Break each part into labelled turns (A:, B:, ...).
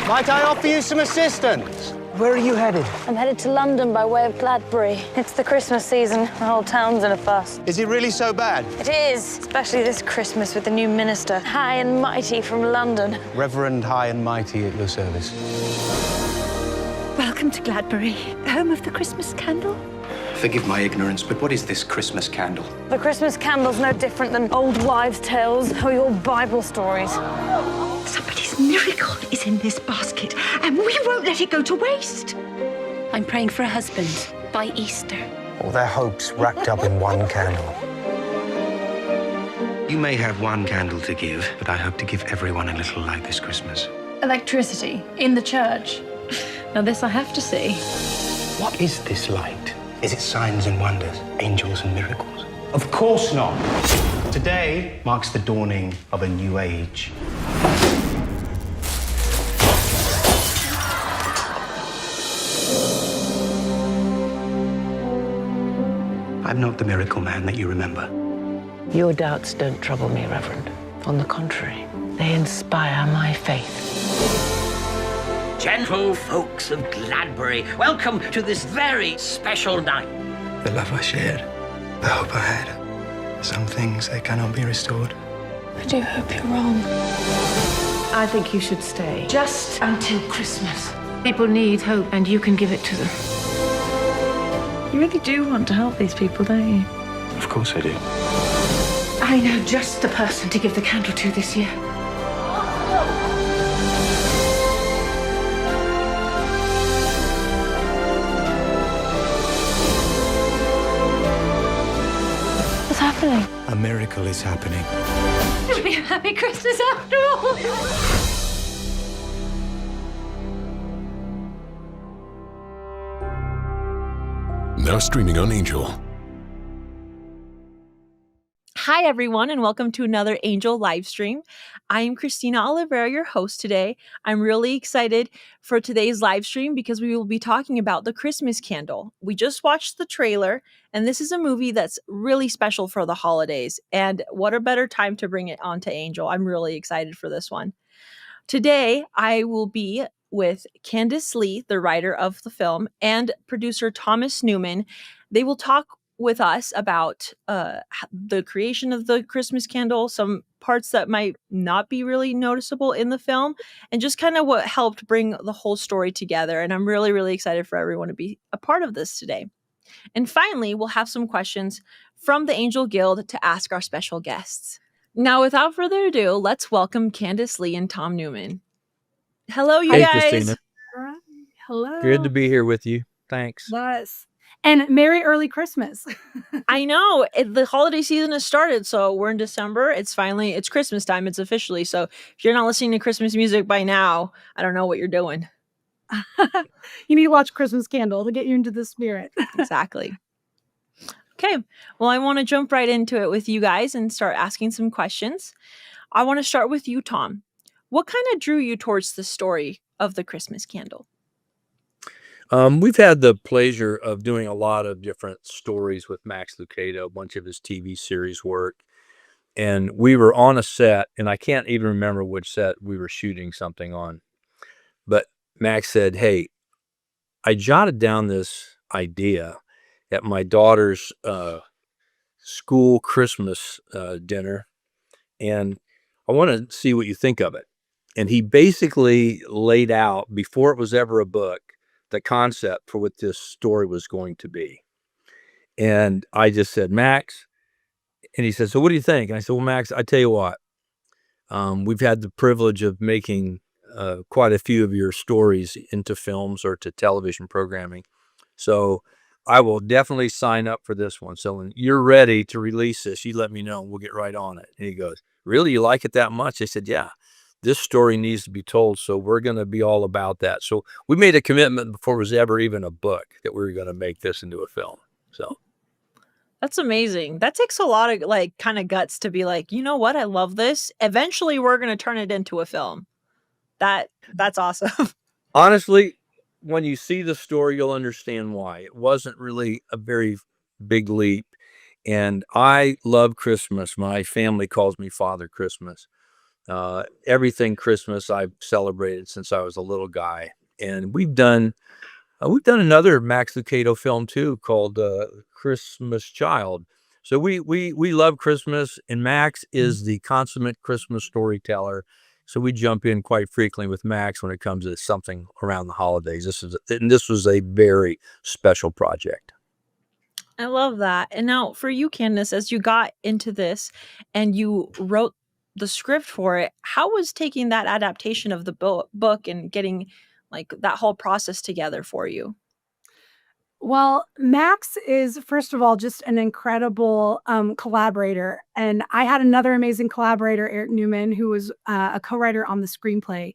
A: Might I offer you some assistance?
B: Where are you headed?
C: I'm headed to London by way of Gladbury. It's the Christmas season. The whole town's in a fuss.
A: Is it really so bad?
C: It is, especially this Christmas with the new minister, high and mighty from London.
A: Reverend High and Mighty at your service.
D: Welcome to Gladbury, home of the Christmas candle.
E: Forgive my ignorance, but what is this Christmas candle?
C: The Christmas candle's no different than old wives' tales or your Bible stories.
D: Somebody's miracle is in this basket, and we won't let it go to waste.
F: I'm praying for a husband by Easter.
B: All their hopes wrapped up in one candle.
E: You may have one candle to give, but I hope to give everyone a little light this Christmas.
G: Electricity in the church. Now this I have to see.
E: What is this light? Is it signs and wonders, angels and miracles?
A: Of course not. Today marks the dawning of a new age.
E: I'm not the miracle man that you remember.
H: Your doubts don't trouble me, Reverend. On the contrary, they inspire my faith.
I: Gentle folks of Gladbury, welcome to this very special night.
E: The love I shared, the hope I had. Some things, they cannot be restored.
C: I do hope you're wrong.
H: I think you should stay just until Christmas. People need hope, and you can give it to them.
G: You really do want to help these people, don't you?
E: Of course I do.
H: I know just the person to give the candle to this year.
C: What's happening?
E: A miracle is happening.
G: It'll be a happy Christmas after all.
J: Now streaming on Angel.
K: Hi, everyone, and welcome to another Angel live stream. I am Christina Oliveira, your host today. I'm really excited for today's live stream because we will be talking about The Christmas Candle. We just watched the trailer, and this is a movie that's really special for the holidays. And what a better time to bring it onto Angel. I'm really excited for this one. Today, I will be with Candace Lee, the writer of the film, and producer Thomas Newman. They will talk with us about the creation of the Christmas candle, some parts that might not be really noticeable in the film, and just kind of what helped bring the whole story together. And I'm really, really excited for everyone to be a part of this today. And finally, we'll have some questions from the Angel Guild to ask our special guests. Now, without further ado, let's welcome Candace Lee and Tom Newman. Hello, you guys.
L: Christina.
G: Hello.
L: Good to be here with you. Thanks.
G: Yes. And Merry Early Christmas.
K: I know the holiday season has started, so we're in December. It's Christmas time. It's officially. So if you're not listening to Christmas music by now, I don't know what you're doing.
G: You need to watch Christmas Candle to get you into the spirit.
K: Exactly. Okay. Well, I want to jump right into it with you guys and start asking some questions. I want to start with you, Tom. What kind of drew you towards the story of the Christmas Candle?
L: We've had the pleasure of doing a lot of different stories with Max Lucado, a bunch of his TV series work. And we were on a set, and I can't even remember which set we were shooting something on. But Max said, "Hey, I jotted down this idea at my daughter's school Christmas dinner, and I want to see what you think of it." And he basically laid out, before it was ever a book, the concept for what this story was going to be. And I just said, "Max," and he said, "So what do you think?" And I said, "Well, Max, I tell you what, we've had the privilege of making quite a few of your stories into films or to television programming. So I will definitely sign up for this one. So when you're ready to release this, you let me know and we'll get right on it." And he goes, "Really? You like it that much?" I said, "Yeah. This story needs to be told, so we're going to be all about that." So we made a commitment before it was ever even a book that we were going to make this into a film. So
K: that's amazing. That takes a lot of kind of guts to be like, you know what? I love this. Eventually, we're going to turn it into a film. That's awesome.
L: Honestly, when you see the story, you'll understand why. It wasn't really a very big leap. And I love Christmas. My family calls me Father Christmas. Everything Christmas I've celebrated since I was a little guy, and we've done another Max Lucado film too called Christmas Child. So we love Christmas, and Max is the consummate Christmas storyteller. So we jump in quite frequently with Max when it comes to something around the holidays. This was a very special project.
K: I love that. And now for you, Candace, as you got into this and you wrote the script for it, how was taking that adaptation of the book and getting like that whole process together for you?
G: Well, Max is, first of all, just an incredible collaborator. And I had another amazing collaborator, Eric Newman, who was a co writer on the screenplay.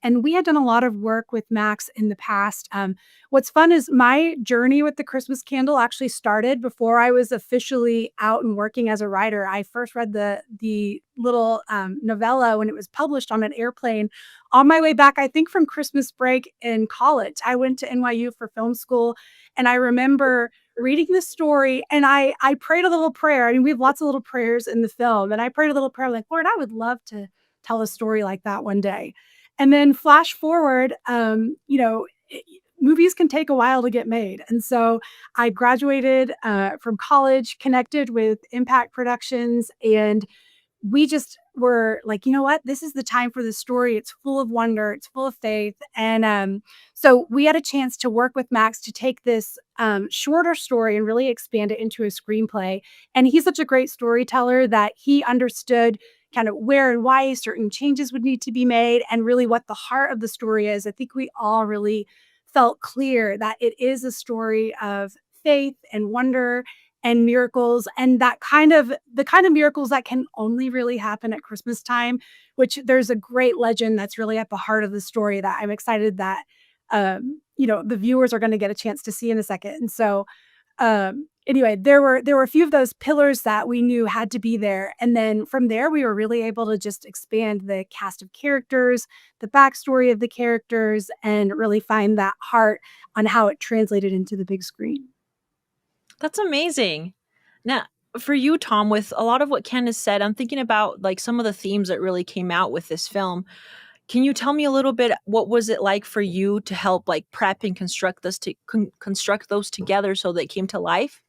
G: And we had done a lot of work with Max in the past. What's fun is my journey with the Christmas Candle actually started before I was officially out and working as a writer. I first read the little novella when it was published on an airplane on my way back, I think from Christmas break in college. I went to NYU for film school, and I remember reading the story, and I prayed a little prayer. I mean, we have lots of little prayers in the film, and I prayed a little prayer like, Lord, I would love to tell a story like that one day. And then flash forward, movies can take a while to get made. And so I graduated from college, connected with Impact Productions, and we just were like, you know what? This is the time for this story. It's full of wonder. It's full of faith. And so we had a chance to work with Max to take this shorter story and really expand it into a screenplay. And he's such a great storyteller that he understood kind of where and why certain changes would need to be made and really what the heart of the story is. I think we all really felt clear that it is a story of faith and wonder and miracles, and that the kind of miracles that can only really happen at Christmas time, which there's a great legend that's really at the heart of the story that I'm excited that the viewers are going to get a chance to see in a second. And so anyway, there were a few of those pillars that we knew had to be there. And then from there, we were really able to just expand the cast of characters, the backstory of the characters, and really find that heart on how it translated into the big screen.
K: That's amazing. Now, for you, Tom, with a lot of what Ken has said, I'm thinking about like some of the themes that really came out with this film. Can you tell me a little bit, what was it like for you to help like prep and construct construct those together so they came to life?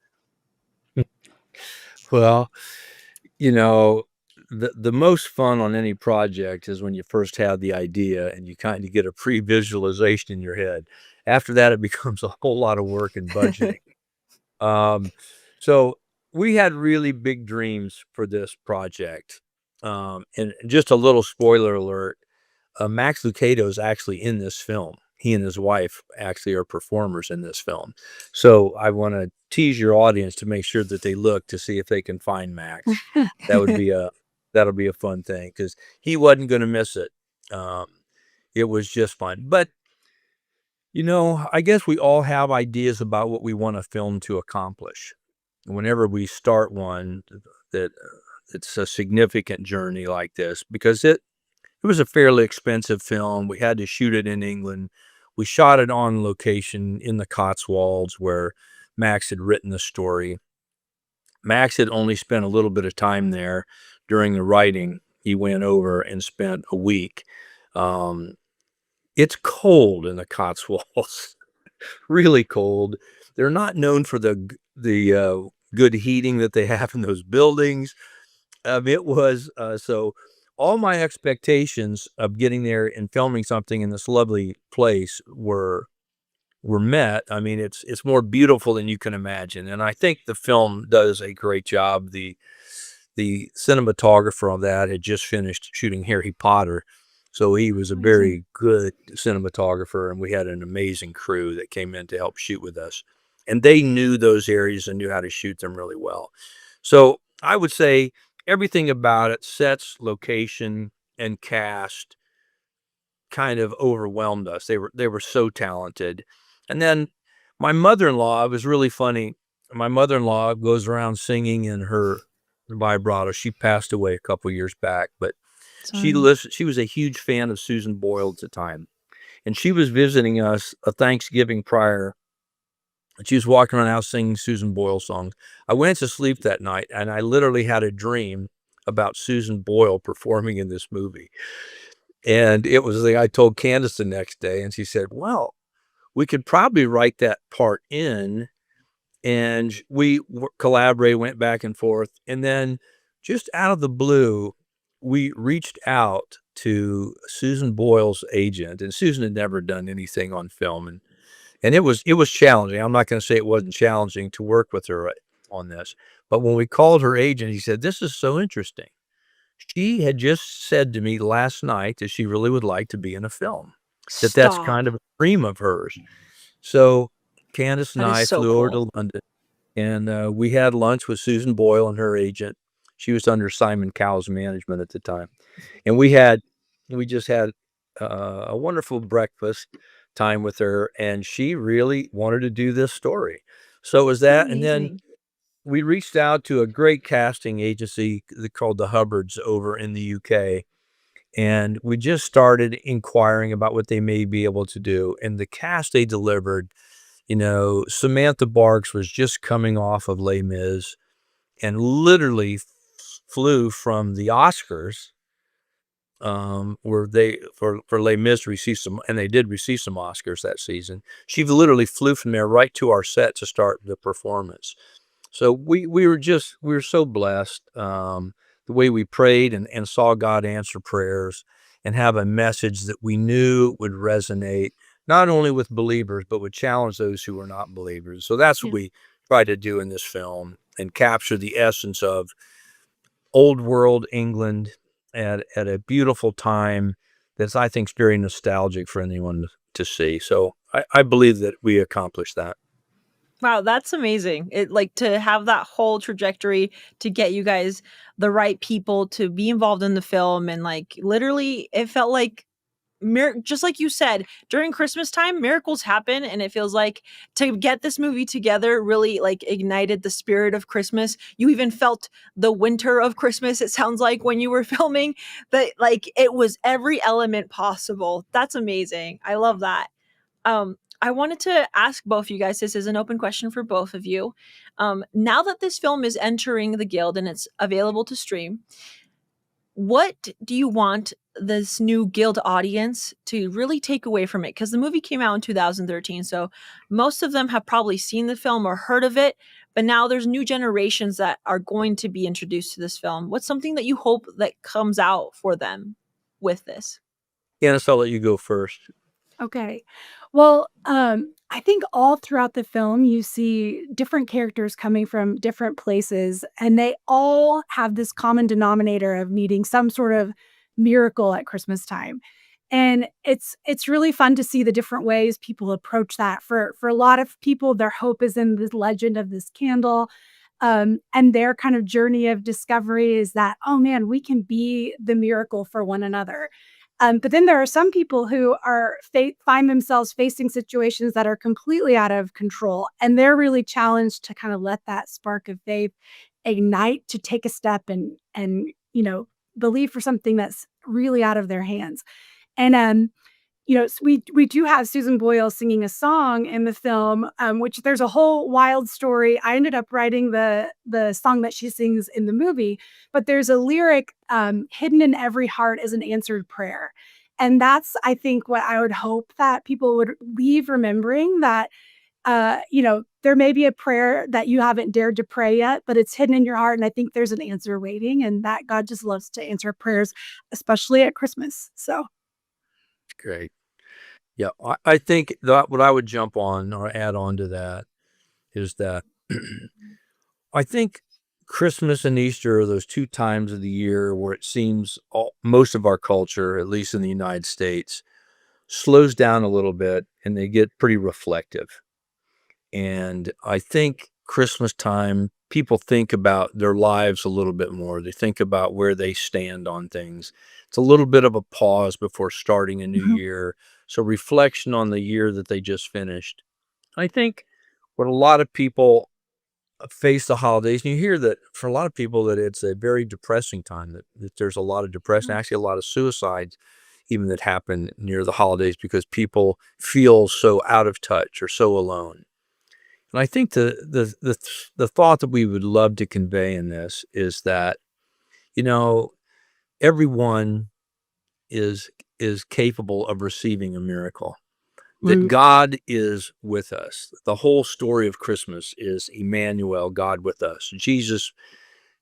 L: Well, you know, the most fun on any project is when you first have the idea and you kind of get a pre-visualization in your head. After that, it becomes a whole lot of work and budgeting. So we had really big dreams for this project. And just a little spoiler alert, Max Lucado is actually in this film. He and his wife actually are performers in this film. So I want to tease your audience to make sure that they look to see if they can find Max. That'll be a fun thing because he wasn't going to miss it. It was just fun. But I guess we all have ideas about what we want a film to accomplish. Whenever we start one, that it's a significant journey like this because it was a fairly expensive film. We had to shoot it in England. We shot it on location in the Cotswolds where Max had written the story. Max had only spent a little bit of time there during the writing. He went over and spent a week. It's cold in the Cotswolds, really cold. They're not known for the good heating that they have in those buildings. It was so all my expectations of getting there and filming something in this lovely place were met. I mean, it's more beautiful than you can imagine, and I think the film does a great job. The cinematographer on that had just finished shooting Harry Potter, so he was a very good cinematographer, and we had an amazing crew that came in to help shoot with us, and they knew those areas and knew how to shoot them really well. So I would say everything about it, sets, location, and cast, kind of overwhelmed us. They were so talented. And then my mother-in-law, it was really funny. My mother-in-law goes around singing in her vibrato. She passed away a couple years back, but she was a huge fan of Susan Boyle at the time. And she was visiting us a Thanksgiving prior. And she was walking around the house singing Susan Boyle songs. I went to sleep that night, and I literally had a dream about Susan Boyle performing in this movie. And it was the I told Candace the next day, and she said, well, we could probably write that part in. And we collaborated, went back and forth. And then just out of the blue, we reached out to Susan Boyle's agent. And Susan had never done anything on film. And it was challenging. I'm not going to say it wasn't challenging to work with her on this. But when we called her agent, he said, this is so interesting. She had just said to me last night that she really would like to be in a film, that's kind of a dream of hers. So Candace and I flew over to London, and we had lunch with Susan Boyle and her agent. She was under Simon Cowell's management at the time. And we just had a wonderful breakfast time with her, and she really wanted to do this story. So it was that. And then we reached out to a great casting agency called the Hubbards over in the UK. And we just started inquiring about what they may be able to do. And the cast they delivered, Samantha Barks was just coming off of Les Mis and literally flew from the Oscars, where they for Les Mis received some, and they did receive some Oscars that season. She literally flew from there right to our set to start the performance. So we were so blessed, the way we prayed and saw God answer prayers and have a message that we knew would resonate not only with believers, but would challenge those who were not believers. So that's what we tried to do in this film, and capture the essence of old world England at a beautiful time that's, I think, very nostalgic for anyone to see. So I believe that we accomplished that.
K: Wow, that's amazing. It to have that whole trajectory to get you guys the right people to be involved in the film, and literally it felt like just like you said, during Christmas time, miracles happen, and it feels like to get this movie together really ignited the spirit of Christmas. You even felt the winter of Christmas, it sounds like, when you were filming, that it was every element possible. That's amazing. I love that. I wanted to ask both of you guys, this is an open question for both of you. Now that this film is entering the Guild and it's available to stream, what do you want this new Guild audience to really take away from it? Because the movie came out in 2013, so most of them have probably seen the film or heard of it, but now there's new generations that are going to be introduced to this film. What's something that you hope that comes out for them with this?
L: Candace, I'll let you go first.
G: Okay. Well, I think all throughout the film, you see different characters coming from different places, and they all have this common denominator of needing some sort of miracle at Christmas time. And it's really fun to see the different ways people approach that. For a lot of people, their hope is in this legend of this candle. And their kind of journey of discovery is that, oh man, we can be the miracle for one another. But then there are some people who are find themselves facing situations that are completely out of control, and they're really challenged to kind of let that spark of faith ignite, to take a step and believe for something that's really out of their hands. And so we do have Susan Boyle singing a song in the film, which there's a whole wild story. I ended up writing the song that she sings in the movie, but there's a lyric, hidden in every heart is an answered prayer. And that's, I think, what I would hope that people would leave remembering, that there may be a prayer that you haven't dared to pray yet, but it's hidden in your heart. And I think there's an answer waiting, and that God just loves to answer prayers, especially at Christmas. So.
L: Great. Yeah, I think that what I would jump on or add on to that is that I think Christmas and Easter are those two times of the year where it seems most of our culture, at least in the United States, slows down a little bit and they get pretty reflective. And I think Christmas time, people think about their lives a little bit more. They think about where they stand on things. It's a little bit of a pause before starting a new year. So reflection on the year that they just finished. I think when a lot of people face the holidays, and you hear that for a lot of people that it's a very depressing time, that there's a lot of depression, actually a lot of suicides even that happen near the holidays because people feel so out of touch or so alone. And I think the thought that we would love to convey in this is that, You know, everyone is capable of receiving a miracle. That God is with us. The whole story of Christmas is Emmanuel, God with us. Jesus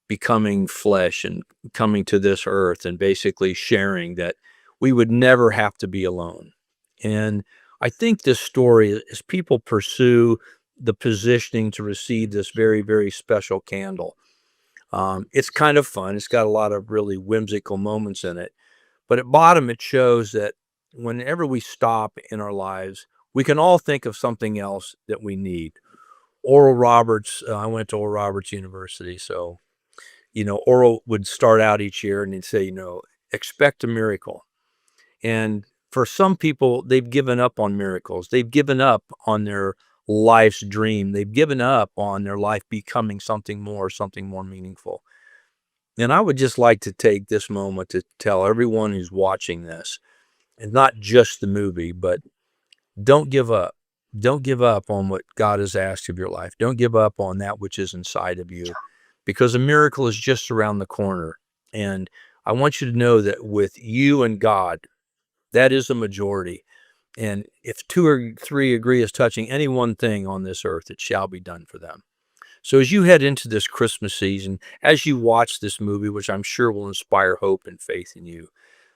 L: becoming flesh and coming to this earth and basically sharing that we would never have to be alone. And I think this story, as people pursue the positioning to receive this very, very special candle, it's kind of fun. It's got a lot of really whimsical moments in it. But at bottom, it shows that whenever we stop in our lives, we can all think of something else that we need. Oral Roberts, I went to Oral Roberts University. So, Oral would start out each year and he'd say, expect a miracle. And for some people, they've given up on miracles. They've given up on their life's dream. They've given up on their life becoming something more meaningful. And I would just like to take this moment to tell everyone who's watching this, and not just the movie, but don't give up. Don't give up on what God has asked of your life. Don't give up on that which is inside of you, because a miracle is just around the corner. And I want you to know that with you and God, that is a majority. And if 2 or 3 agree as touching any one thing on this earth, it shall be done for them. So as you head into this Christmas season, as you watch this movie, which I'm sure will inspire hope and faith in you,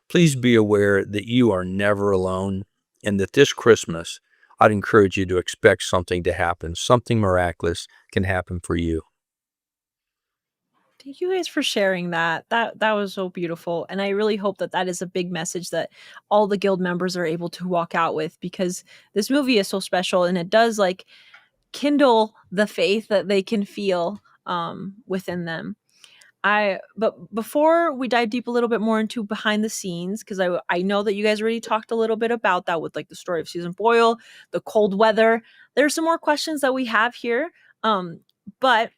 L: please be aware that you are never alone, and that this Christmas, I'd encourage you to expect something to happen. Something miraculous can happen for you.
K: Thank you guys for sharing that. That was so beautiful, and I really hope that that is a big message that all the guild members are able to walk out with, because this movie is so special, and it does kindle the faith that they can feel within them. But before we dive deep a little bit more into behind the scenes, because I know that you guys already talked a little bit about that with the story of Susan Boyle, the cold weather. There's some more questions that we have here, but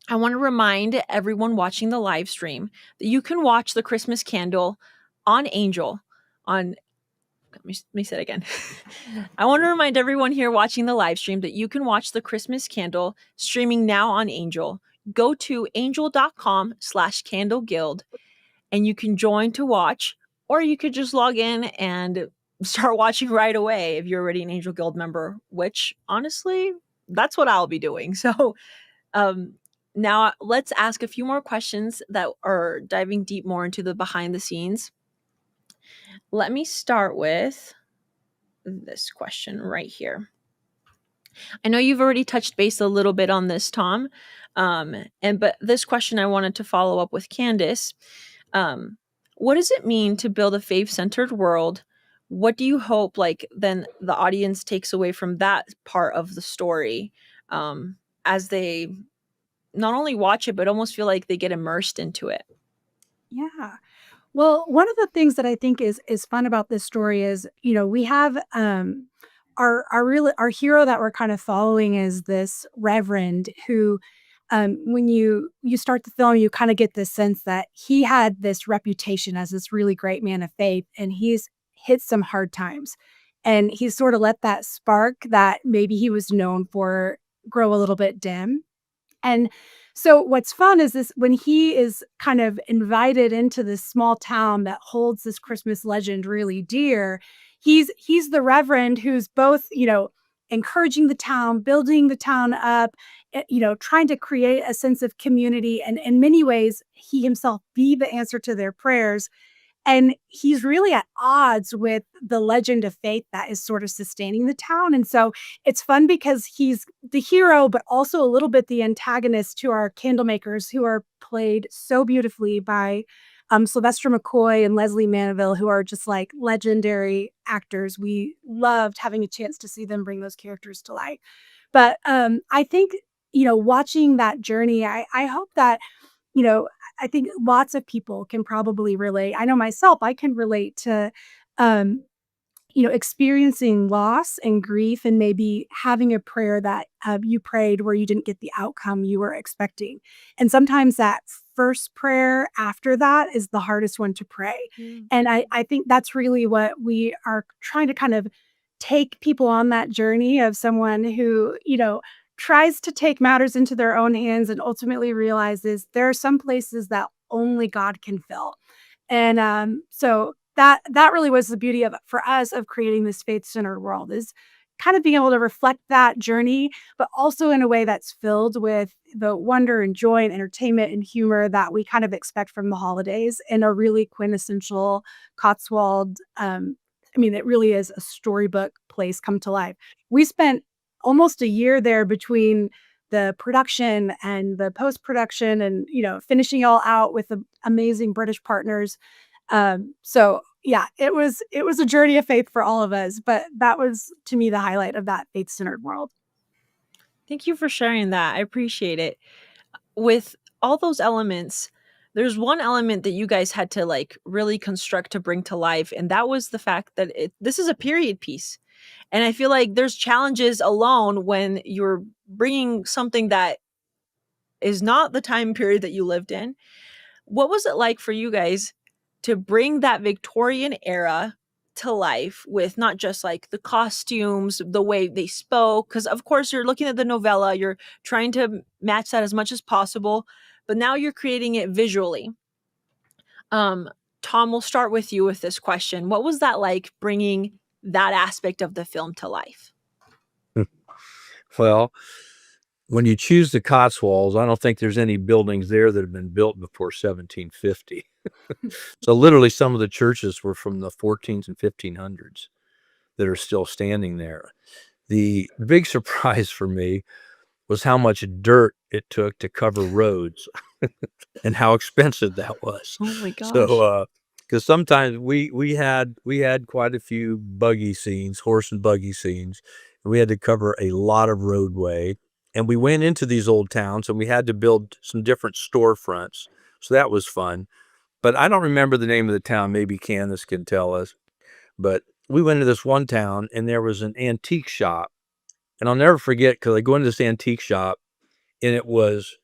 K: I want to remind everyone watching the live stream that you can watch the Christmas Candle on Angel on. Let me say it again. I want to remind everyone here watching the live stream that you can watch the Christmas Candle streaming now on Angel. Go to angel.com/candleguild and you can join to watch, or you could just log in and start watching right away if you're already an Angel Guild member, which honestly, that's what I'll be doing. So now let's ask a few more questions that are diving deep more into the behind the scenes. Let me start with this question right here. I know you've already touched base a little bit on this, Tom. But this question I wanted to follow up with Candace. What does it mean to build a faith-centered world? What do you hope then the audience takes away from that part of the story as they not only watch it, but almost feel like they get immersed into it?
G: Yeah. Well, one of the things that I think is fun about this story is, we have our hero that we're kind of following is this reverend who, when you start the film, you kind of get this sense that he had this reputation as this really great man of faith, and he's hit some hard times, and he's sort of let that spark that maybe he was known for grow a little bit dim. And so what's fun is this when he is kind of invited into this small town that holds this Christmas legend really dear, he's the reverend who's both, encouraging the town, building the town up, trying to create a sense of community, and in many ways he himself be the answer to their prayers. And he's really at odds with the legend of faith that is sort of sustaining the town. And so it's fun because he's the hero, but also a little bit the antagonist to our candle makers, who are played so beautifully by Sylvester McCoy and Leslie Manville, who are just legendary actors. We loved having a chance to see them bring those characters to life. But I think, watching that journey, I hope that, I think lots of people can probably relate. I know myself, I can relate to, um, experiencing loss and grief, and maybe having a prayer that you prayed where you didn't get the outcome you were expecting. And sometimes that first prayer after that is the hardest one to pray. And I think that's really what we are trying to kind of take people on that journey of someone who, tries to take matters into their own hands and ultimately realizes there are some places that only God can fill. And so that really was the beauty of for us of creating this faith-centered world is kind of being able to reflect that journey, but also in a way that's filled with the wonder and joy and entertainment and humor that we kind of expect from the holidays in a really quintessential Cotswold. It really is a storybook place come to life. We spent almost a year there between the production and the post-production and, finishing it all out with the amazing British partners. So yeah, it was a journey of faith for all of us, but that was to me the highlight of that faith-centered world.
K: Thank you for sharing that. I appreciate it. With all those elements, there's one element that you guys had to like really construct to bring to life, and that was the fact that this is a period piece. And I feel like there's challenges alone when you're bringing something that is not the time period that you lived in. What was it like for you guys to bring that Victorian era to life with not just like the costumes, the way they spoke? Because, of course, you're looking at the novella, you're trying to match that as much as possible, but now you're creating it visually. Tom, we'll start with you with this question. What was that like bringing that aspect of the film to life?
L: Well, when you choose the Cotswolds, I don't think there's any buildings there that have been built before 1750. So literally some of the churches were from the 14s and 1500s that are still standing there. The big surprise for me was how much dirt it took to cover roads and how expensive that was.
K: Oh my gosh.
L: So, because sometimes we had quite a few buggy scenes, horse and buggy scenes, and we had to cover a lot of roadway. And we went into these old towns and we had to build some different storefronts. So that was fun. But I don't remember the name of the town. Maybe Candace can tell us. But we went to this one town and there was an antique shop. And I'll never forget because I go into this antique shop and it was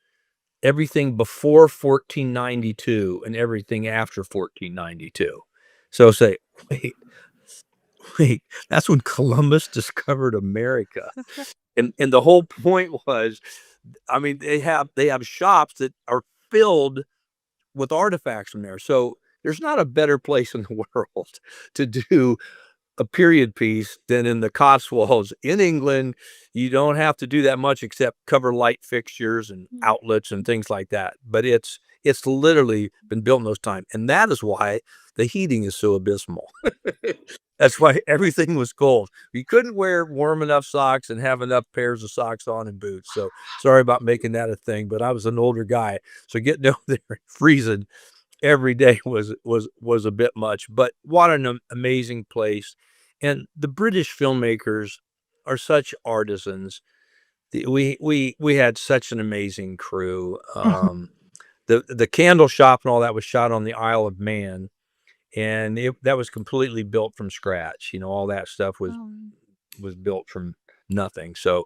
L: everything before 1492 and everything after 1492. So say, wait, that's when Columbus discovered America. And the whole point was, they have shops that are filled with artifacts from there. So there's not a better place in the world to do a period piece than in the Cotswolds in England. You don't have to do that much except cover light fixtures and outlets and things like that. But it's literally been built in those times. And that is why the heating is so abysmal. That's why everything was cold. You couldn't wear warm enough socks and have enough pairs of socks on and boots. So sorry about making that a thing, but I was an older guy. So getting over there and freezing every day was a bit much. But what an amazing place. And the British filmmakers are such artisans. We had such an amazing crew. The candle shop and all that was shot on the Isle of Man. And that was completely built from scratch. All that stuff was built from nothing. So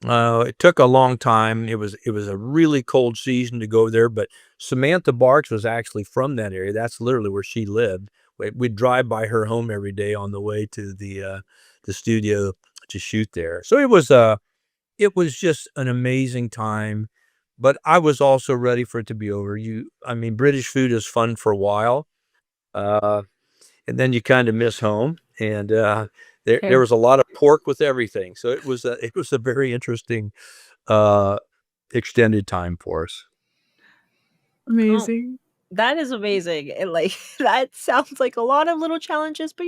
L: it took a long time. It was a really cold season to go there, but Samantha Barks was actually from that area. That's literally where she lived. We'd drive by her home every day on the way to the studio to shoot there. So it was just an amazing time. But I was also ready for it to be over. British food is fun for a while. And then you kind of miss home, and there was a lot of pork with everything. So it was a very interesting extended time for us.
G: Amazing.
K: That is amazing. And like that sounds like a lot of little challenges, but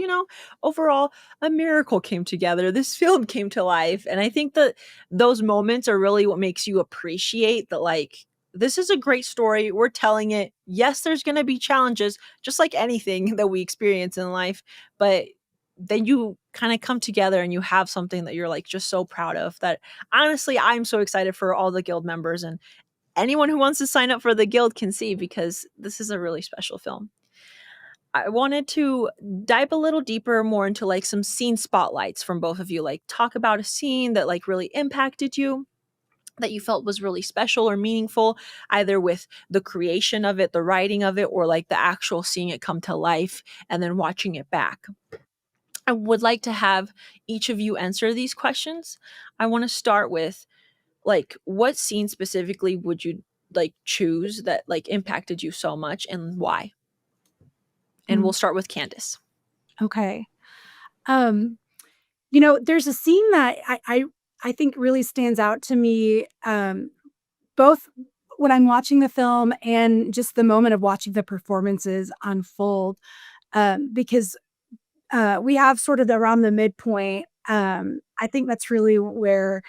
K: overall a miracle came together. This film came to life. And I think that those moments are really what makes you appreciate that this is a great story. We're telling it. Yes, there's going to be challenges, just like anything that we experience in life, but then you kind of come together and you have something that you're just so proud of. That honestly, I'm so excited for all the guild members and anyone who wants to sign up for the guild can see, because this is a really special film. I wanted to dive a little deeper more into some scene spotlights from both of you. Talk about a scene that really impacted you, that you felt was really special or meaningful, either with the creation of it, the writing of it, or the actual seeing it come to life and then watching it back. I would like to have each of you answer these questions. I want to start with what scene specifically would you like choose that like impacted you so much, and why? And we'll start with Candace.
G: Okay. There's a scene that I think really stands out to me, both when I'm watching the film and just the moment of watching the performances unfold, because we have sort of around the midpoint. I think that's really where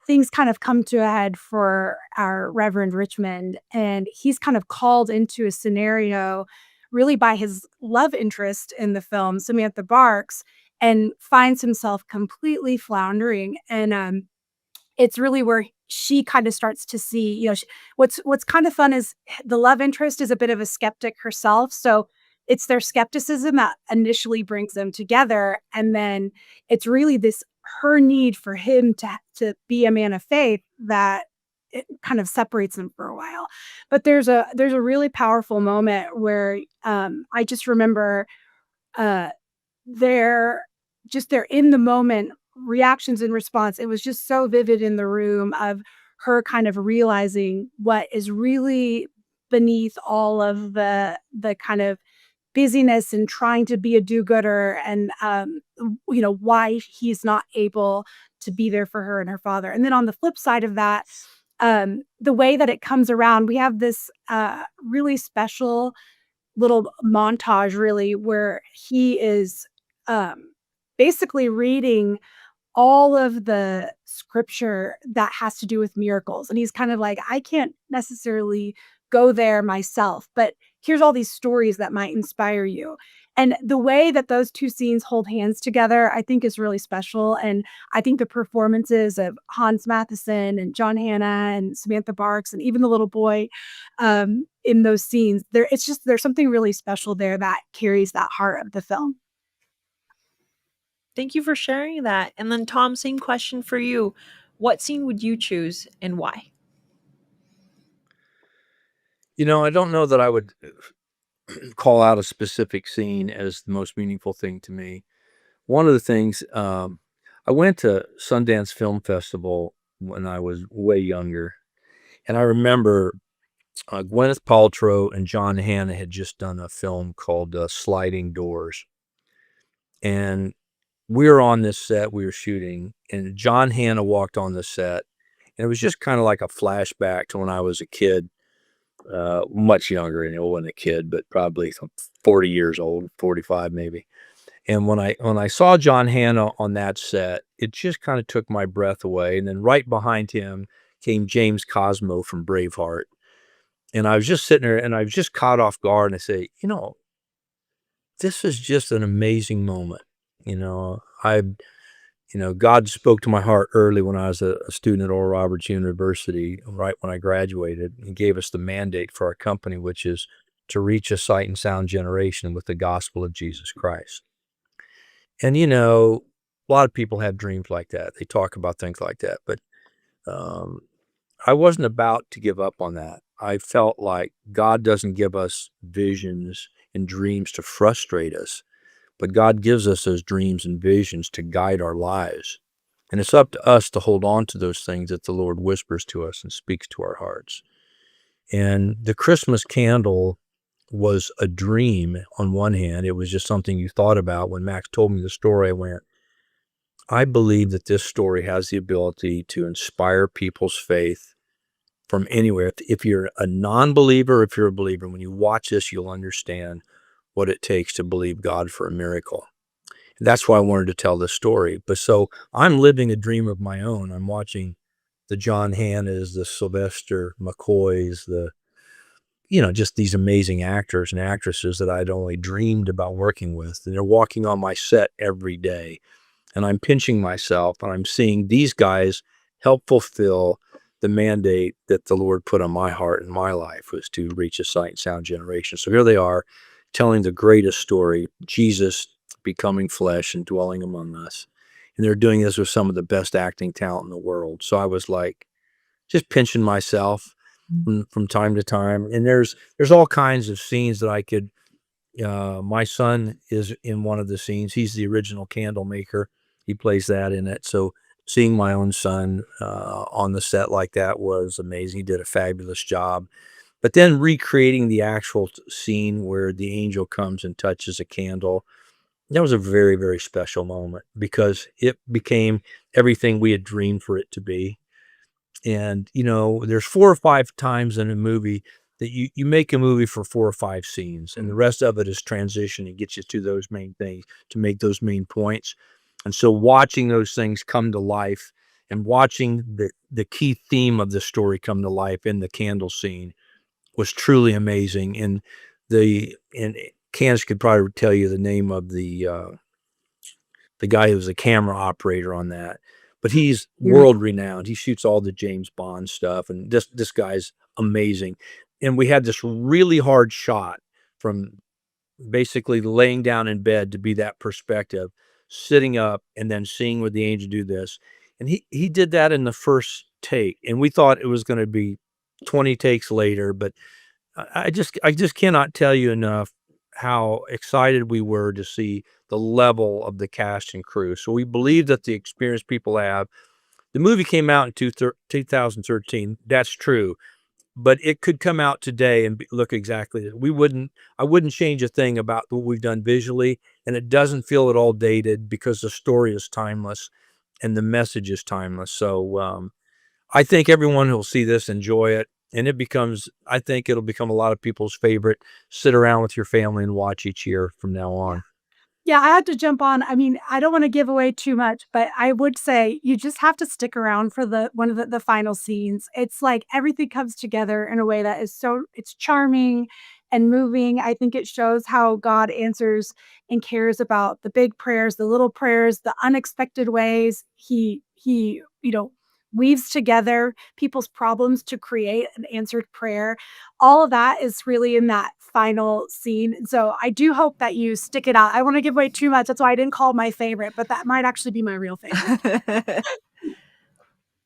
G: things kind of come to a head for our Reverend Richmond, and he's kind of called into a scenario really by his love interest in the film, Samantha Barks, and finds himself completely floundering. And it's really where she kind of starts to see, what's kind of fun is the love interest is a bit of a skeptic herself. So it's their skepticism that initially brings them together. And then it's really this her need for him to be a man of faith that it kind of separates them for a while. But there's a really powerful moment where I just remember uh they're in the moment reactions and response. It was just so vivid in the room of her kind of realizing what is really beneath all of the kind of busyness and trying to be a do-gooder, and why he's not able to be there for her and her father. And then on the flip side of that, the way that it comes around, we have this really special little montage really where he is basically reading all of the scripture that has to do with miracles. And he's kind of like, I can't necessarily go there myself, but here's all these stories that might inspire you. And the way that those two scenes hold hands together, I think is really special. And I think the performances of Hans Matheson and John Hannah and Samantha Barks and even the little boy in those scenes, there's something really special there that carries that heart of the film.
K: Thank you for sharing that. And then Tom, same question for you. What scene would you choose and why?
L: I don't know that I would call out a specific scene as the most meaningful thing to me. One of the things, I went to Sundance Film Festival when I was way younger, and I remember Gwyneth Paltrow and John Hannah had just done a film called Sliding Doors. And we were on this set, we were shooting, and John Hannah walked on the set, and it was just kind of like a flashback to when I was a kid, much younger, and I wasn't a kid, but probably 40 years old, 45 maybe. And when I saw John Hannah on that set, it just kind of took my breath away. And then right behind him came James Cosmo from Braveheart. And I was just sitting there and I was just caught off guard, and I say, this is just an amazing moment. God spoke to my heart early when I was a student at Oral Roberts University, right when I graduated, and gave us the mandate for our company, which is to reach a sight and sound generation with the gospel of Jesus Christ. And, a lot of people have dreams like that. They talk about things like that, but I wasn't about to give up on that. I felt like God doesn't give us visions and dreams to frustrate us, but God gives us those dreams and visions to guide our lives. And it's up to us to hold on to those things that the Lord whispers to us and speaks to our hearts. And the Christmas candle was a dream on one hand. It was just something you thought about. When Max told me the story, I went, I believe that this story has the ability to inspire people's faith from anywhere. If you're a non-believer, if you're a believer, when you watch this, you'll understand what it takes to believe God for a miracle. And that's why I wanted to tell this story. But so I'm living a dream of my own. I'm watching the John Hannahs, the Sylvester McCoys, just these amazing actors and actresses that I'd only dreamed about working with. And they're walking on my set every day. And I'm pinching myself, and I'm seeing these guys help fulfill the mandate that the Lord put on my heart and my life, was to reach a sight and sound generation. So here they are telling the greatest story, Jesus becoming flesh and dwelling among us. And they're doing this with some of the best acting talent in the world. So I was like just pinching myself from time to time. And there's all kinds of scenes that I could, my son is in one of the scenes. He's the original candle maker. He plays that in it. So seeing my own son on the set like that was amazing. He did a fabulous job. But then recreating the actual scene where the angel comes and touches a candle, that was a very, very special moment because it became everything we had dreamed for it to be. And, there's 4 or 5 times in a movie that you make a movie for 4 or 5 scenes, and the rest of it is transition and gets you to those main things, to make those main points. And so watching those things come to life and watching the key theme of the story come to life in the candle scene was truly amazing. And Candace could probably tell you the name of the guy who was a camera operator on that, but he's world renowned. He shoots all the James Bond stuff, and this guy's amazing. And we had this really hard shot from basically laying down in bed to be that perspective, sitting up and then seeing what the angel do this. And he did that in the first take, and we thought it was going to be 20 takes later, but I just cannot tell you enough how excited we were to see the level of the cast and crew. So we believe that the experience people have. The movie came out in 2013. That's true, but it could come out today and look exactly. I wouldn't change a thing about what we've done visually, and it doesn't feel at all dated because the story is timeless and the message is timeless. So I think everyone who'll see this enjoy it. And I think it'll become a lot of people's favorite. Sit around with your family and watch each year from now on.
G: Yeah, I had to jump on. I mean, I don't wanna give away too much, but I would say you just have to stick around for one of the final scenes. It's like everything comes together in a way that is it's charming and moving. I think it shows how God answers and cares about the big prayers, the little prayers, the unexpected ways he, weaves together people's problems to create an answered prayer. All of that is really in that final scene. And so I do hope that you stick it out. I wanna give away too much. That's why I didn't call my favorite, but that might actually be my real favorite.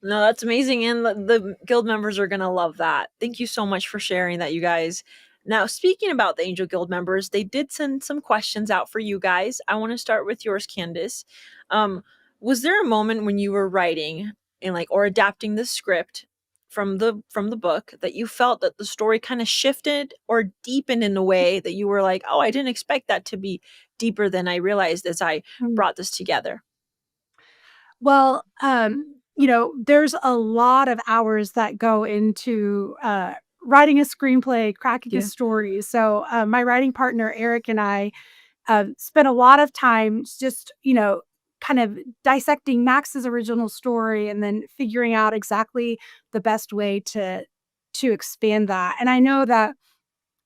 K: No, that's amazing, and the guild members are gonna love that. Thank you so much for sharing that, you guys. Now, speaking about the Angel Guild members, they did send some questions out for you guys. I want to start with yours, Candace. Um, was there a moment when you were writing and or adapting the script from the book that you felt that the story kind of shifted or deepened in a way that you were like, "Oh, I didn't expect that to be deeper than I realized as I brought this together"?
G: Well, there's a lot of hours that go into, writing a screenplay, cracking a story. So, my writing partner, Eric, and I, spent a lot of time just, kind of dissecting Max's original story and then figuring out exactly the best way to expand that. And I know that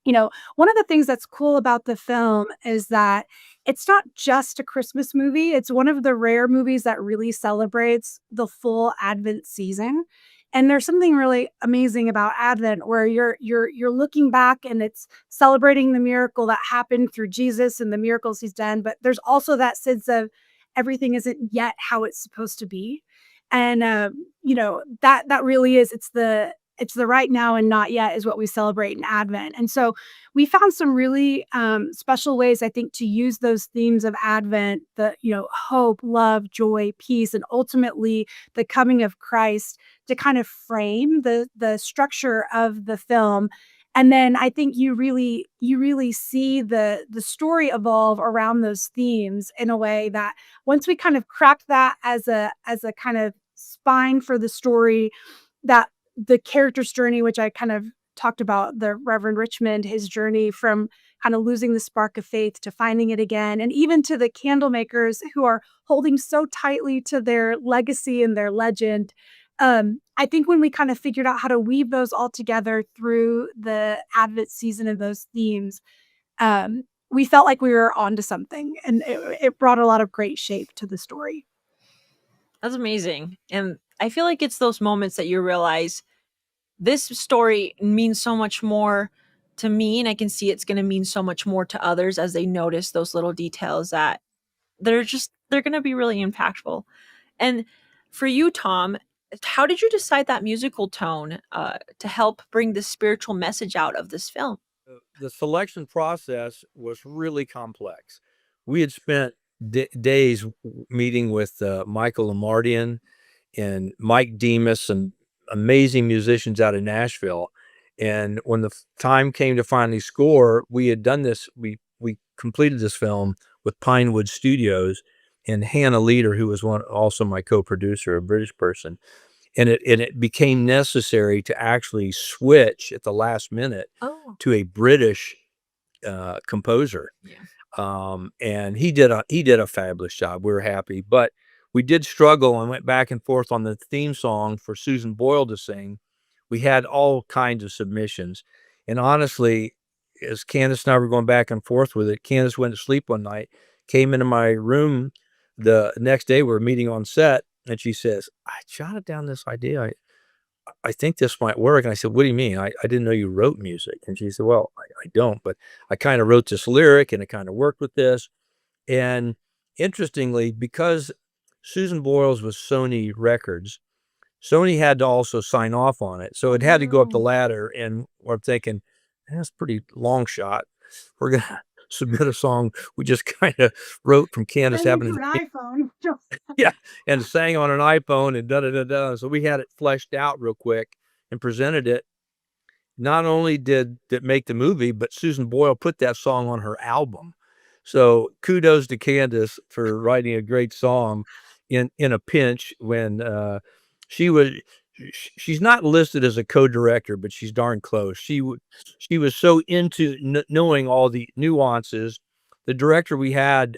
G: one of the things that's cool about the film is that it's not just a Christmas movie. It's one of the rare movies that really celebrates the full Advent season. And there's something really amazing about Advent where you're looking back and it's celebrating the miracle that happened through Jesus and the miracles he's done, but there's also that sense of everything isn't yet how it's supposed to be. And that really is it's the right now and not yet is what we celebrate in Advent. And so we found some really special ways, I think, to use those themes of Advent, hope, love, joy, peace, and ultimately the coming of Christ to kind of frame the structure of the film. And then I think you really see the story evolve around those themes in a way that once we kind of crack that as a kind of spine for the story, that the character's journey, which I kind of talked about, the Reverend Richmond, his journey from kind of losing the spark of faith to finding it again, and even to the candle makers who are holding so tightly to their legacy and their legend. I think when we kind of figured out how to weave those all together through the Advent season of those themes, we felt like we were onto something, and it brought a lot of great shape to the story.
K: That's amazing. And I feel like it's those moments that you realize this story means so much more to me, and I can see it's going to mean so much more to others as they notice those little details that they're going to be really impactful. And for you, Tom, how did you decide that musical tone to help bring the spiritual message out of this film?
L: The selection process was really complex. We had spent days meeting with Michael Lamardian and Mike Demas and amazing musicians out of Nashville. And when the time came to finally score, we had done this. We completed this film with Pinewood Studios and Hannah Leader, who was also my co-producer, a British person. And it became necessary to actually switch at the last minute to a British composer. And he did a fabulous job. We were happy, but we did struggle and went back and forth on the theme song for Susan Boyle to sing. We had all kinds of submissions. And honestly, as Candace and I were going back and forth with it, Candace went to sleep one night, came into my room the next day, we were meeting on set, and she says, I jotted down this idea. I think this might work. And I said, what do you mean? I didn't know you wrote music. And she said, well, I don't, but I kind of wrote this lyric and it kind of worked with this. And interestingly, because Susan Boyle's was Sony Records, Sony had to also sign off on it. So it had to go up the ladder. And we're thinking, that's a pretty long shot. We're going to submit a song we just kind of wrote from Candace having
G: an iPhone.
L: yeah, and sang on an iPhone and da-da-da-da. So we had it fleshed out real quick and presented it. Not only did it make the movie, but Susan Boyle put that song on her album. So kudos to Candace for writing a great song in a pinch when she's not listed as a co-director, but she's darn close. She was so into knowing all the nuances. The director we had,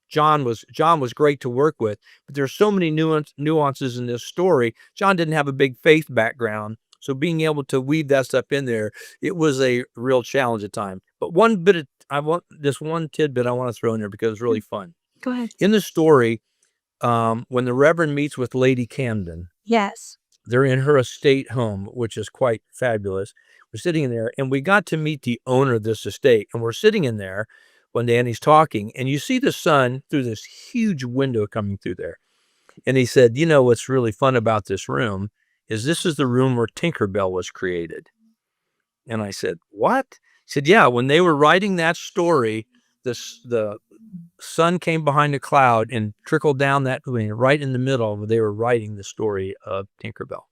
L: John was great to work with, but there's so many nuances in this story. John didn't have a big faith background, so being able to weave that stuff in there, it was a real challenge at times. But one tidbit I want to throw in there because it's really fun.
K: Go ahead.
L: In the story, when the Reverend meets with Lady Camden,
G: Yes,
L: they're in her estate home, which is quite fabulous. We're sitting in there, and we got to meet the owner of this estate, and we're sitting in there when Danny's talking, and you see the sun through this huge window coming through there. And he said, you know, what's really fun about this room is this is the room where Tinkerbell was created. And I said, what? He said, yeah, when they were writing that story, the sun came behind a cloud and trickled down that way, right in the middle where they were writing the story of Tinkerbell.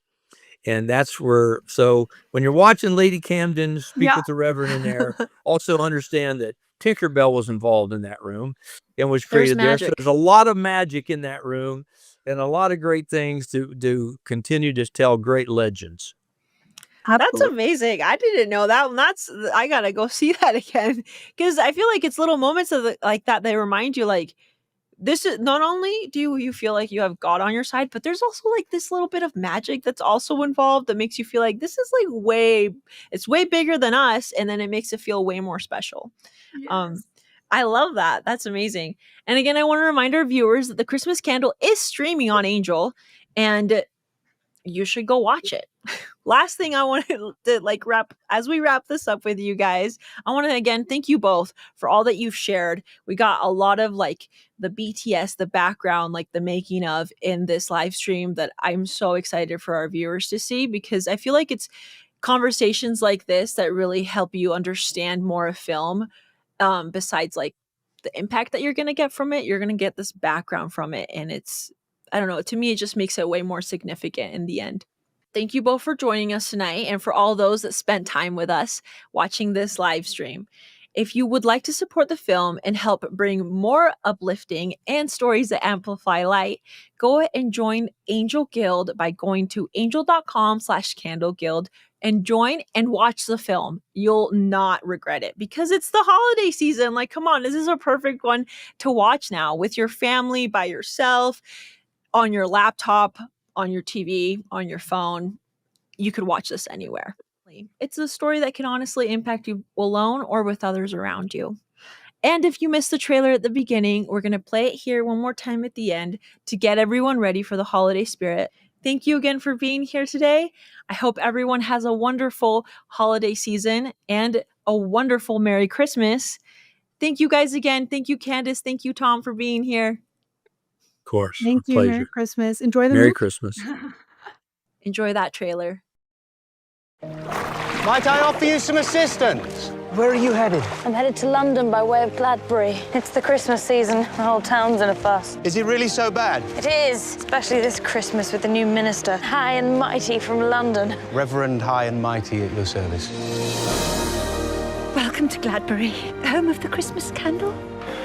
L: And that's where, so when you're watching Lady Camden speak with the Reverend in there, also understand that Tinkerbell was involved in that room and was created there. So there's a lot of magic in that room and a lot of great things to continue to tell great legends.
K: That's amazing. I didn't know that. I gotta go see that again because I feel like it's little moments of like that. They remind you like, this is not only do you feel like you have God on your side, but there's also like this little bit of magic that's also involved that makes you feel like this is like it's way bigger than us. And then it makes it feel way more special. Yes. I love that. That's amazing. And again, I want to remind our viewers that the Christmas Candle is streaming on Angel and you should go watch it. Last thing I wanted to as we wrap this up with you guys, I want to again thank you both for all that you've shared. We got a lot of like the BTS, the background, like the making of in this live stream that I'm so excited for our viewers to see because I feel like it's conversations like this that really help you understand more of film. Besides like the impact that you're going to get from it, you're going to get this background from it. And I don't know, to me, it just makes it way more significant in the end. Thank you both for joining us tonight and for all those that spent time with us watching this live stream. If you would like to support the film and help bring more uplifting and stories that amplify light, go and join Angel Guild by going to angel.com/candleguild and join and watch the film. You'll not regret it because it's the holiday season. Like, come on, this is a perfect one to watch now with your family, by yourself, on your laptop, on your TV, on your phone. You could watch this anywhere. It's a story that can honestly impact you alone or with others around you. And if you missed the trailer at the beginning, we're going to play it here one more time at the end to get everyone ready for the holiday spirit. Thank you again for being here today. I hope everyone has a wonderful holiday season and a wonderful Merry Christmas. Thank you guys again. Thank you, Candace. Thank you, Tom, for being here.
L: Of course.
G: Thank you.
L: Pleasure.
G: Merry Christmas. Enjoy the
L: Merry
G: movie.
L: Christmas.
K: Enjoy that trailer.
A: Might I offer you some assistance?
B: Where are you headed?
C: I'm headed to London by way of Gladbury. It's the Christmas season. The whole town's in a fuss.
A: Is it really so bad?
C: It is, especially this Christmas with the new minister, high and mighty from London.
A: Reverend High and Mighty at your service.
D: Welcome to Gladbury, home of the Christmas candle.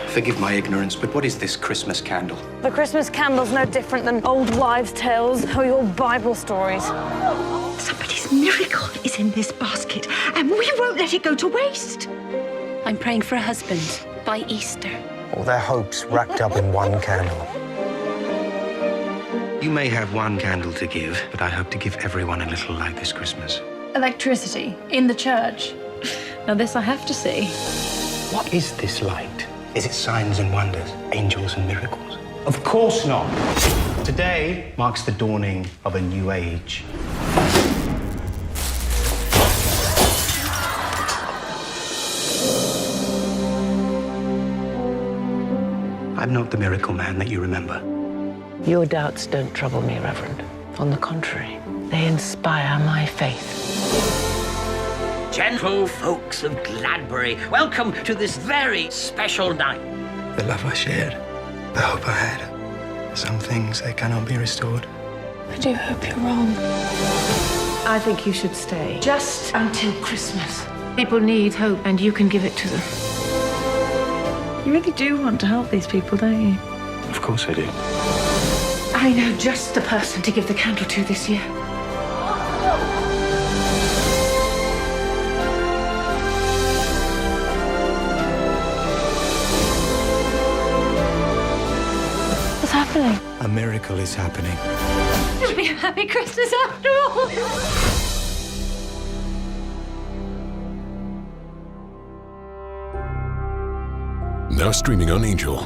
E: Forgive my ignorance, but what is this Christmas candle?
C: The Christmas candle's no different than old wives' tales or your Bible stories.
D: Somebody's miracle is in this basket, and we won't let it go to waste.
F: I'm praying for a husband by Easter.
B: All their hopes wrapped up in one candle.
E: You may have one candle to give, but I hope to give everyone a little light this Christmas.
C: Electricity in the church. Now this I have to see.
E: What is this light? Is it signs and wonders, angels and miracles?
A: Of course not. Today marks the dawning of a new age.
E: I'm not the miracle man that you remember.
H: Your doubts don't trouble me, Reverend. On the contrary, they inspire my faith.
I: Gentle folks of Gladbury, welcome to this very special night.
E: The love I shared, the hope I had. Some things, they cannot be restored.
C: I do hope you're wrong.
H: I think you should stay. Just until Christmas. People need hope, and you can give it to them.
C: You really do want to help these people, don't you?
E: Of course I do.
H: I know just the person to give the candle to this year.
C: What's happening?
E: A miracle is happening.
C: It'll be a happy Christmas after all.
J: Now streaming on Angel.